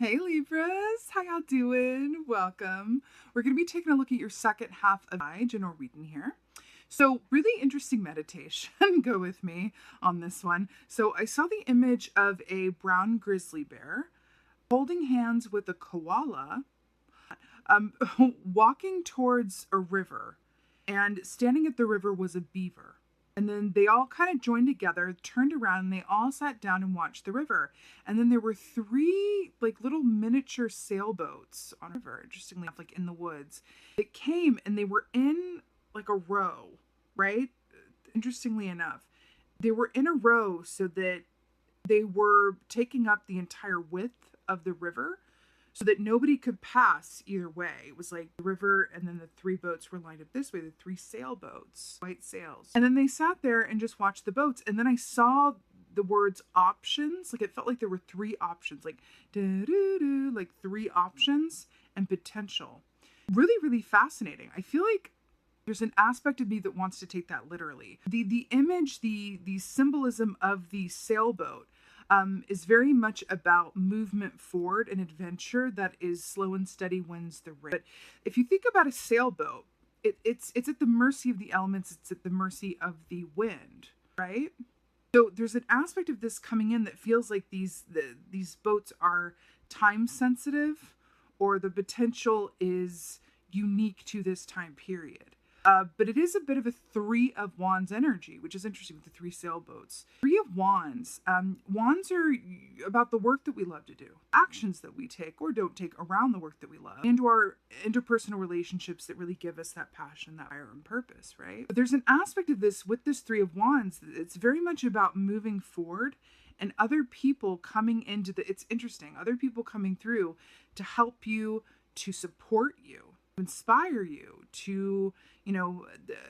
Hey Libras, how y'all doing? Welcome. We're going to be taking a look at your second half of my general reading here. So really interesting meditation. Go with me on this one. So I saw the image of a brown grizzly bear holding hands with a koala, walking towards a river, and standing at the river was a beaver. And then they all kind of joined together, turned around, and they all sat down and watched the river. And then there were three little miniature sailboats on the river, interestingly enough, in the woods. It came and they were in a row, right? Interestingly enough, they were in a row so that they were taking up the entire width of the river, so that nobody could pass either way. It was like the river, and then the three boats were lined up this way, the three sailboats, white sails. And then they sat there and just watched the boats. And then I saw the words options. It felt like there were three options, three options and potential. Really, really fascinating. I feel like there's an aspect of me that wants to take that literally. The image, the symbolism of the sailboat is very much about movement forward and adventure that is slow and steady wins the race. But if you think about a sailboat, it's at the mercy of the elements. It's at the mercy of the wind, right? So there's an aspect of this coming in that feels like these boats are time sensitive, or the potential is unique to this time period. But it is a bit of a Three of Wands energy, which is interesting with the three sailboats. Three of Wands. Wands are about the work that we love to do, actions that we take or don't take around the work that we love, and our interpersonal relationships that really give us that passion, that fire and purpose, right? But there's an aspect of this with this Three of Wands. It's very much about moving forward and other people coming into it's interesting, other people coming through to help you, to support you, inspire you, to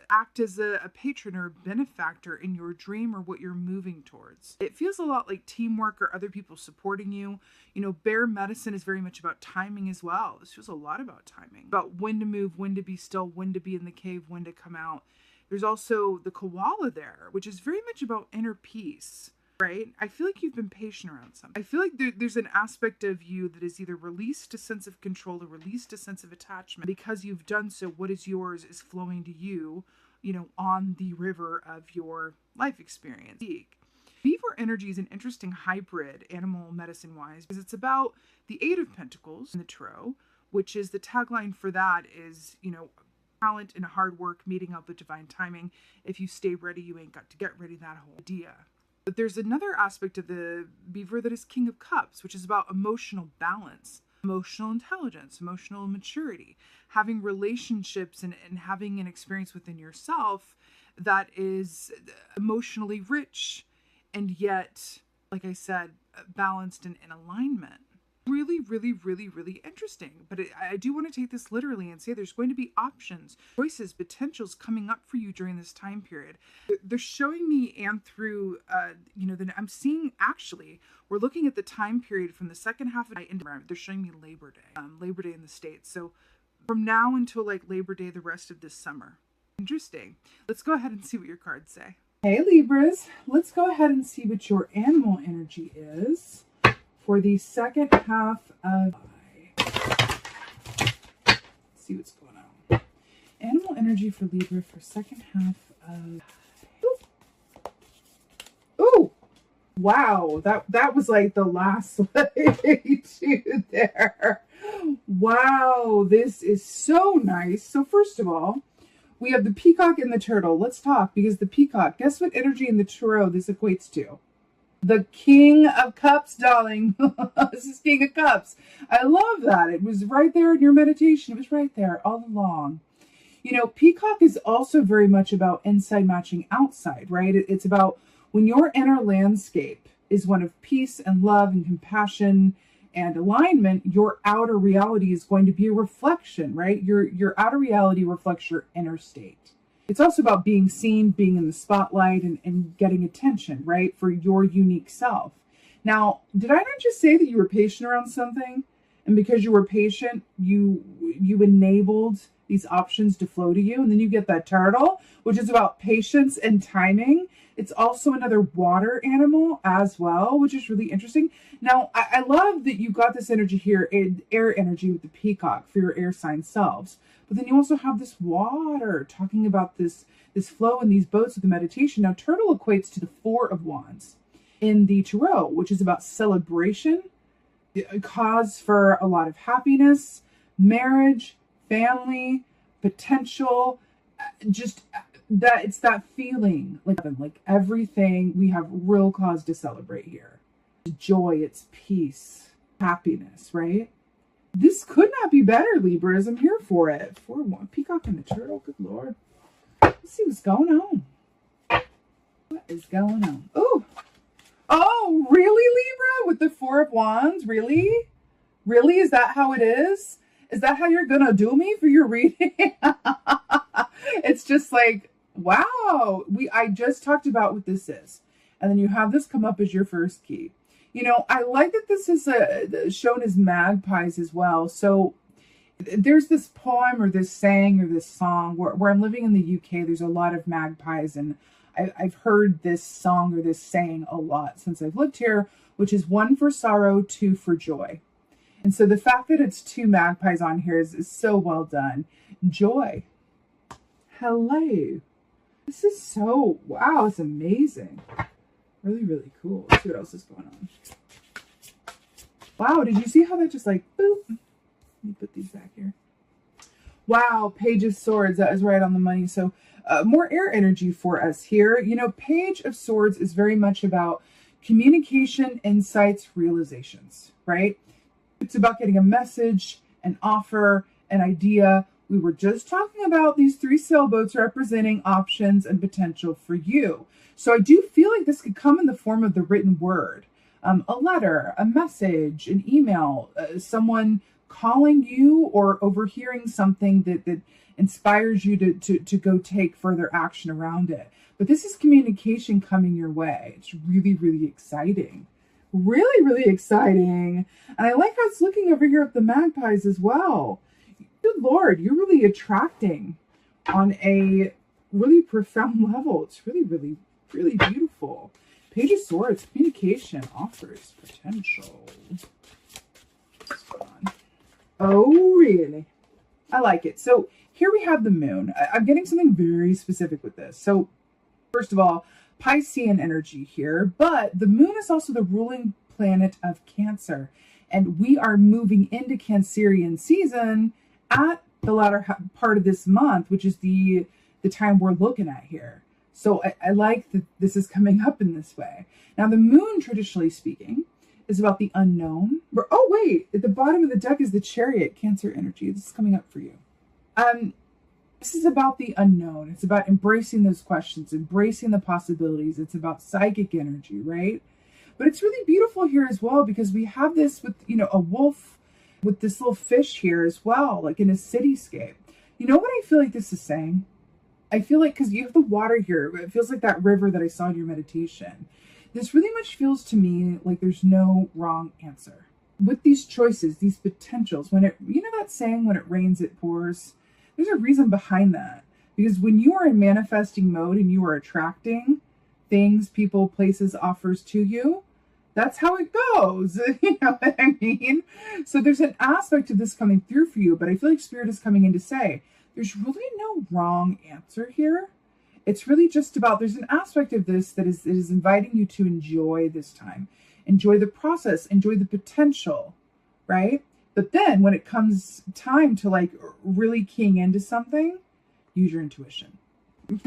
act as a patron or a benefactor in your dream or what you're moving towards. It feels a lot like teamwork or other people supporting you. Bear medicine is very much about timing as well. This feels a lot about timing, about when to move, when to be still, when to be in the cave, when to come out. There's also the koala there, which is very much about inner peace. Right? I feel like you've been patient around something. I feel like there's an aspect of you that is either released a sense of control or released a sense of attachment. Because you've done so, what is yours is flowing to you, on the river of your life experience. Beaver energy is an interesting hybrid animal medicine-wise, because it's about the Eight of Pentacles in the Tarot, which is the tagline for that is, talent and hard work meeting up with divine timing. If you stay ready, you ain't got to get ready, that whole idea. But there's another aspect of the beaver that is King of Cups, which is about emotional balance, emotional intelligence, emotional maturity, having relationships and having an experience within yourself that is emotionally rich and yet, like I said, balanced and in alignment. Really, really, really, really interesting. But I do want to take this literally and say there's going to be options, choices, potentials coming up for you during this time period. They're showing me, and through, I'm seeing, actually, we're looking at the time period from the second half of the night into they're showing me Labor Day in the States. So from now until Labor Day, the rest of this summer. Interesting. Let's go ahead and see what your cards say. Hey Libras, let's go ahead and see what your animal energy is for the second half of Let's see what's going on. Animal energy for Libra for second half of Ooh! Wow, that was the last to there. Wow, this is so nice. So first of all, we have the peacock and the turtle. Let's talk, because the peacock, guess what energy in the tarot this equates to? The King of Cups, darling. This is King of Cups. I love that. It was right there in your meditation. It was right there all along. Peacock is also very much about inside matching outside, right? It's about when your inner landscape is one of peace and love and compassion and alignment, your outer reality is going to be a reflection, right? Your outer reality reflects your inner state. It's also about being seen, being in the spotlight, and getting attention, right? For your unique self. Now, did I not just say that you were patient around something? And because you were patient, you enabled these options to flow to you. And then you get that turtle, which is about patience and timing. It's also another water animal as well, which is really interesting. Now, I love that you got this energy here, air energy with the peacock for your air sign selves. But then you also have this water talking about this flow in these boats with the meditation. Now, turtle equates to the Four of Wands in the Tarot, which is about celebration, a cause for a lot of happiness, marriage, family, potential, just that it's that feeling like everything we have real cause to celebrate here. Joy, it's peace, happiness, right? This could not be better, Libras. I'm here for it. 4-1 peacock and the turtle. Good Lord. Let's see what's going on. What is going on? Oh, really, Libra? With the Four of Wands? Really? Really? Is that how it is? Is that how you're going to do me for your reading? It's just like, wow. I just talked about what this is. And then you have this come up as your first key. You know, I like that this is shown as magpies as well. So there's this poem or this saying or this song where I'm living in the UK. There's a lot of magpies, and I've heard this song or this saying a lot since I've lived here, which is 1 for sorrow, 2 for joy. And so the fact that it's 2 magpies on here is so well done. Joy. Hello. This is so, wow, it's amazing. Really, really cool. Let's see what else is going on. Wow, did you see how that just like, boop? Let me put these back here. Wow, Page of Swords. That is right on the money. So more air energy for us here. You know, Page of Swords is very much about communication, insights, realizations, right? It's about getting a message, an offer, an idea. We were just talking about these 3 sailboats representing options and potential for you. So I do feel like this could come in the form of the written word, a letter, a message, an email, someone calling you or overhearing something that inspires you to go take further action around it. But this is communication coming your way. It's really, really exciting. Really, really exciting. And I like how it's looking over here at the magpies as well. Good Lord, you're really attracting on a really profound level. It's really, really, really beautiful. Page of Swords, communication, offers, potential. What's going on? Oh, really? I like it. So here we have the moon. I'm getting something very specific with this. So first of all, Piscean energy here, but the moon is also the ruling planet of Cancer. And we are moving into Cancerian season at the latter part of this month, which is the time we're looking at here. So I like that this is coming up in this way. Now, the moon, traditionally speaking, is about the unknown. Oh, wait, at the bottom of the deck is the Chariot, Cancer energy. This is coming up for you. This is about the unknown. It's about embracing those questions, embracing the possibilities. It's about psychic energy, right? But it's really beautiful here as well because we have this with, you know, a wolf with this little fish here as well, like in a cityscape. You know what I feel like this is saying? I feel like, because you have the water here, it feels like that river that I saw in your meditation. This really much feels to me like there's no wrong answer. With these choices, these potentials, when it, you know that saying, when it rains, it pours? There's a reason behind that. Because when you are in manifesting mode and you are attracting things, people, places, offers to you, that's how it goes. You know what I mean? So there's an aspect of this coming through for you, but I feel like Spirit is coming in to say, there's really no wrong answer here. It's really just about, there's an aspect of this that is inviting you to enjoy this time. Enjoy the process, enjoy the potential, right? But then when it comes time to like really keying into something, use your intuition.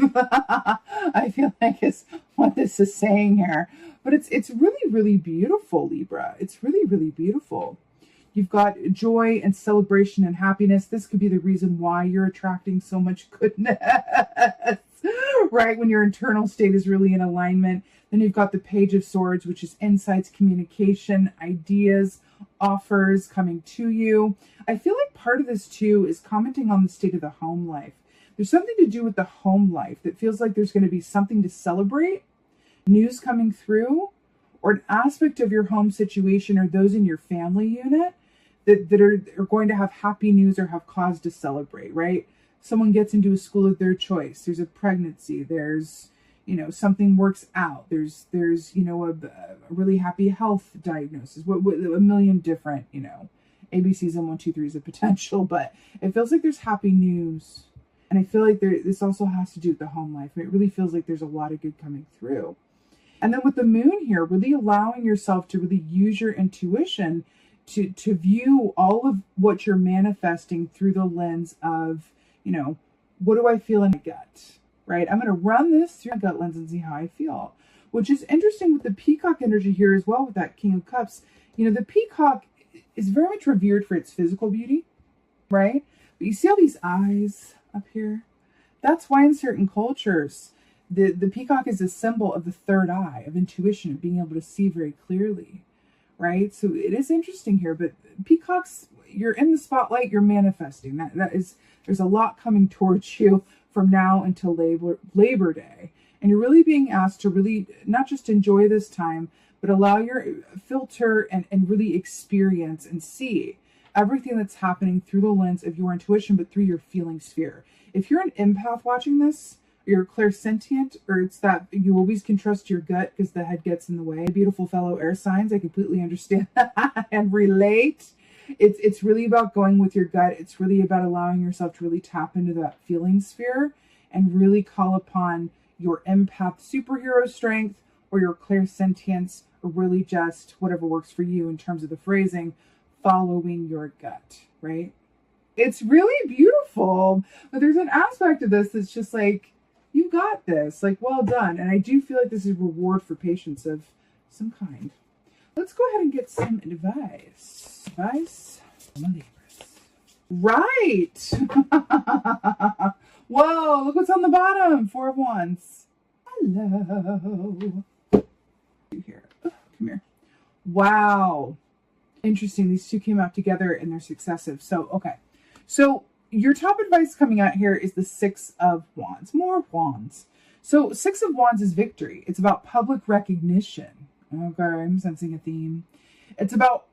I feel like it's what this is saying here. But it's really, really beautiful, Libra. It's really, really beautiful. You've got joy and celebration and happiness. This could be the reason why you're attracting so much goodness, right? When your internal state is really in alignment. Then you've got the Page of Swords, which is insights, communication, ideas, offers coming to you. I feel like part of this too is commenting on the state of the home life. There's something to do with the home life that feels like there's going to be something to celebrate, news coming through, or an aspect of your home situation or those in your family unit that are going to have happy news or have cause to celebrate, right? someone gets into a school of their choice. There's a pregnancy. There's, something works out. There's a really happy health diagnosis. What a million different, ABCs and 1, 2, 3s of potential. But it feels like there's happy news. And I feel like this also has to do with the home life. It really feels like there's a lot of good coming through. And then with the moon here, really allowing yourself to really use your intuition to view all of what you're manifesting through the lens of, what do I feel in my gut, right? I'm going to run this through my gut lens and see how I feel, which is interesting with the peacock energy here as well with that King of Cups. The peacock is very much revered for its physical beauty, right? But you see all these eyes up here? That's why in certain cultures, the peacock is a symbol of the third eye, of intuition, of being able to see very clearly, right? So it is interesting here, but peacocks, you're in the spotlight, you're manifesting. There's a lot coming towards you from now until Labor Day. And you're really being asked to really not just enjoy this time, but allow your filter and really experience and see everything that's happening through the lens of your intuition, but through your feeling sphere. If you're an empath watching this, or you're clairsentient, or it's that you always can trust your gut because the head gets in the way. Beautiful fellow air signs, I completely understand that and relate. It's really about going with your gut. It's really about allowing yourself to really tap into that feeling sphere and really call upon your empath superhero strength or your clairsentience, or really just whatever works for you in terms of the phrasing, following your gut, right? It's really beautiful, but there's an aspect of this that's just like, you got this, like, well done. And I do feel like this is a reward for patience of some kind. Let's go ahead and get some advice. Advice from the Libras. Right. Whoa, look what's on the bottom. 4 of Wands. Hello. Here. Oh, come here. Wow. Interesting. These two came out together and they're successive. So, okay. So, your top advice coming out here is the 6 of Wands. More wands. So 6 of Wands is victory. It's about public recognition. Okay, I'm sensing a theme. It's about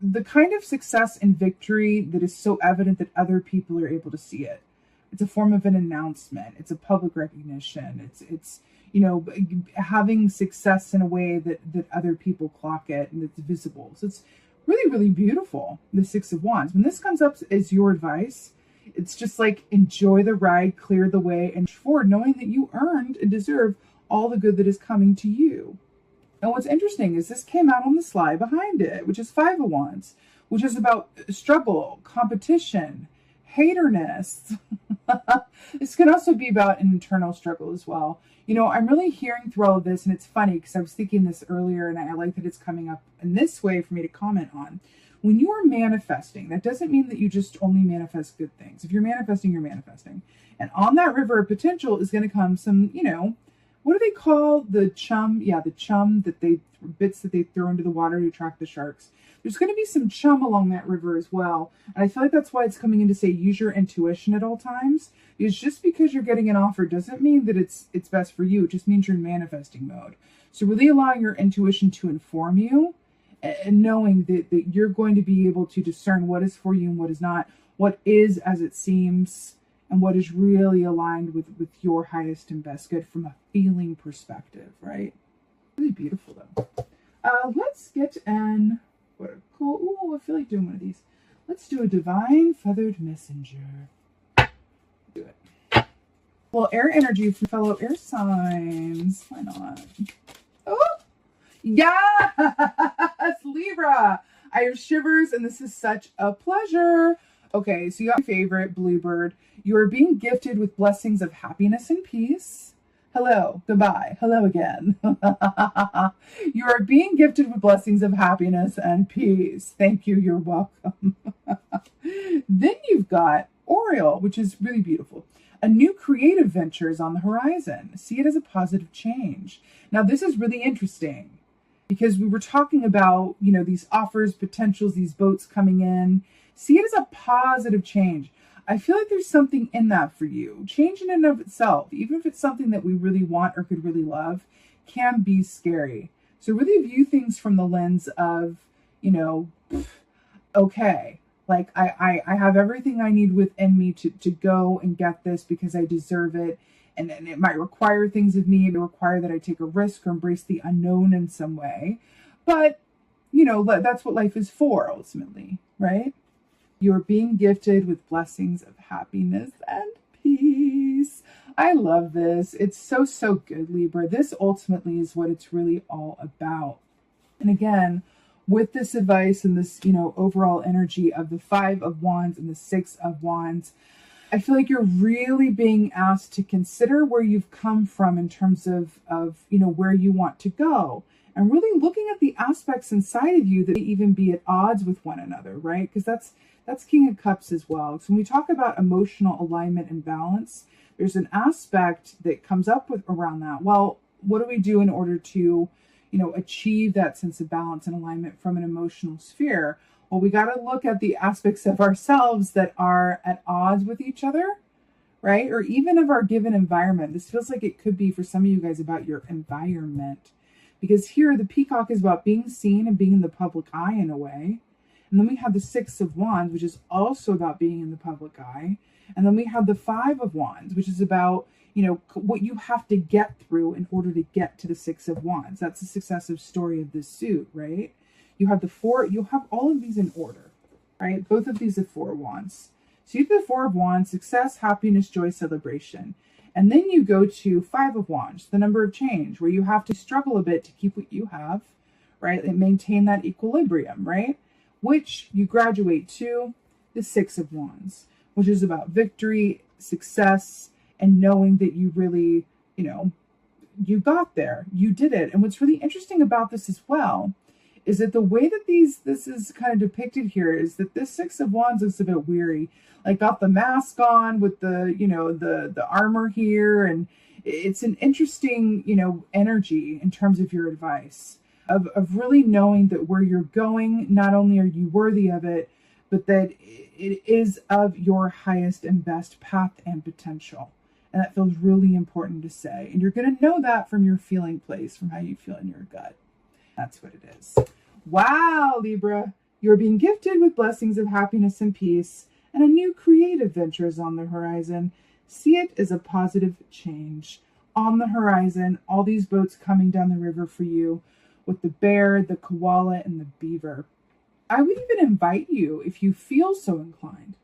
the kind of success and victory that is so evident that other people are able to see it. It's a form of an announcement. It's a public recognition. It's having success in a way that other people clock it and it's visible. So it's really, really beautiful, the 6 of Wands. When this comes up as your advice, it's just like, enjoy the ride, clear the way, and forward, knowing that you earned and deserve all the good that is coming to you. And what's interesting is this came out on the slide behind it, which is 5 of Wands, which is about struggle, competition, haterness. This can also be about an internal struggle as well. I'm really hearing through all of this, and it's funny because I was thinking this earlier, and I like that it's coming up in this way for me to comment on. When you are manifesting, that doesn't mean that you just only manifest good things. If you're manifesting, you're manifesting. And on that river of potential is going to come some, what do they call the chum? Yeah, the chum bits that they throw into the water to attract the sharks. There's going to be some chum along that river as well. And I feel like that's why it's coming in to say use your intuition at all times. Because just because you're getting an offer doesn't mean that it's best for you. It just means you're in manifesting mode. So really allowing your intuition to inform you, and knowing that you're going to be able to discern what is for you and what is not, what is as it seems, and what is really aligned with your highest and best good from a feeling perspective, right? Really beautiful, though. Let's get an, what a cool, ooh, I feel like doing one of these. Let's do a Divine Feathered Messenger. Do it. Well, air energy from fellow air signs. Why not? Oh! Yes, Libra. I have shivers, and this is such a pleasure. Okay, so you got my favorite, Bluebird. You are being gifted with blessings of happiness and peace. Hello, goodbye, hello again. You are being gifted with blessings of happiness and peace. Thank you, you're welcome. Then you've got Oriole, which is really beautiful. A new creative venture is on the horizon. See it as a positive change. Now, this is really interesting, because we were talking about, these offers, potentials, these boats coming in. See it as a positive change. I feel like there's something in that for you. Change in and of itself, even if it's something that we really want or could really love, can be scary. So really view things from the lens of, okay, Like I have everything I need within me to go and get this because I deserve it. And it might require things of me. It may require that I take a risk or embrace the unknown in some way. But, that's what life is for ultimately, right? You're being gifted with blessings of happiness and peace. I love this. It's so, so good, Libra. This ultimately is what it's really all about. And again, with this advice and this, overall energy of the 5 of Wands and the 6 of Wands, I feel like you're really being asked to consider where you've come from in terms of where you want to go, and really looking at the aspects inside of you that may even be at odds with one another, right? Because that's King of Cups as well. So when we talk about emotional alignment and balance, there's an aspect that comes up with around that. Well, what do we do in order to, achieve that sense of balance and alignment from an emotional sphere? Well, we got to look at the aspects of ourselves that are at odds with each other, right? Or even of our given environment. This feels like it could be for some of you guys about your environment, because here the peacock is about being seen and being in the public eye in a way. And then we have the 6 of Wands, which is also about being in the public eye. And then we have the 5 of Wands, which is about, what you have to get through in order to get to the 6 of Wands. That's the successive story of this suit, right? You have you have all of these in order, right? Both of these are 4 of Wands. So you have the 4 of Wands, success, happiness, joy, celebration. And then you go to 5 of Wands, the number of change, where you have to struggle a bit to keep what you have, right? And maintain that equilibrium, right? Which you graduate to the 6 of Wands, which is about victory, success, and knowing that you really, you got there, you did it. And what's really interesting about this as well is that the way that this is kind of depicted here is that this 6 of Wands looks a bit weary, like got the mask on with the, the armor here. And it's an interesting, energy in terms of your advice of really knowing that where you're going, not only are you worthy of it, but that it is of your highest and best path and potential. And that feels really important to say. And you're going to know that from your feeling place, from how you feel in your gut. That's what it is. Wow, Libra, you're being gifted with blessings of happiness and peace, and a new creative venture is on the horizon. See it as a positive change. On the horizon, all these boats coming down the river for you with the bear, the koala, and the beaver. I would even invite you, if you feel so inclined,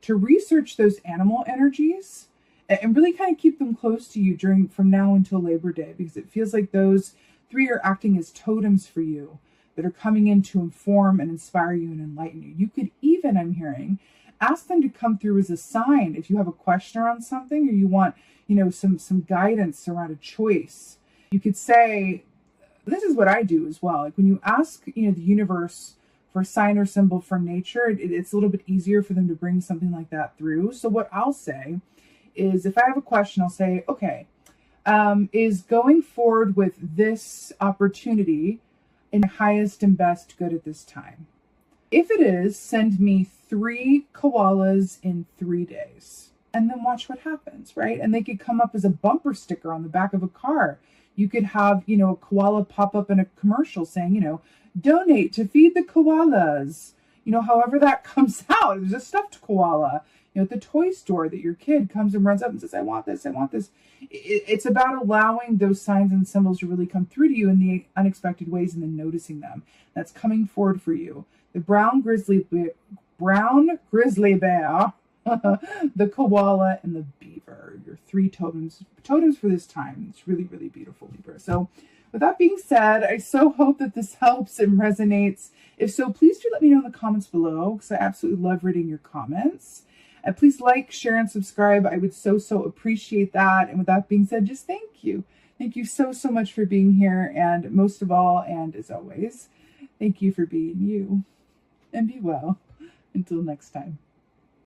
to research those animal energies and really kind of keep them close to you from now until Labor Day, because it feels like those 3 are acting as totems for you that are coming in to inform and inspire you and enlighten you. You could even, I'm hearing, ask them to come through as a sign if you have a question around something or you want, some guidance around a choice. You could say, this is what I do as well. Like when you ask, the universe for a sign or symbol from nature, it's a little bit easier for them to bring something like that through. So what I'll say is, if I have a question, I'll say, okay, is going forward with this opportunity in highest and best good at this time? If it is, send me 3 koalas in 3 days and then watch what happens, right? And they could come up as a bumper sticker on the back of a car. You could have, a koala pop up in a commercial saying, donate to feed the koalas. However that comes out. There's a stuffed koala, at the toy store that your kid comes and runs up and says, I want this, I want this. It's about allowing those signs and symbols to really come through to you in the unexpected ways and then noticing them. That's coming forward for you. The brown grizzly bear, the koala, and the beaver. Your 3 totems for this time. It's really, really beautiful, Libra. So with that being said, I so hope that this helps and resonates. If so, please do let me know in the comments below, because I absolutely love reading your comments. And please like, share, and subscribe. I would so, so appreciate that. And with that being said, just thank you. Thank you so, so much for being here. And most of all, and as always, thank you for being you. And be well. Until next time.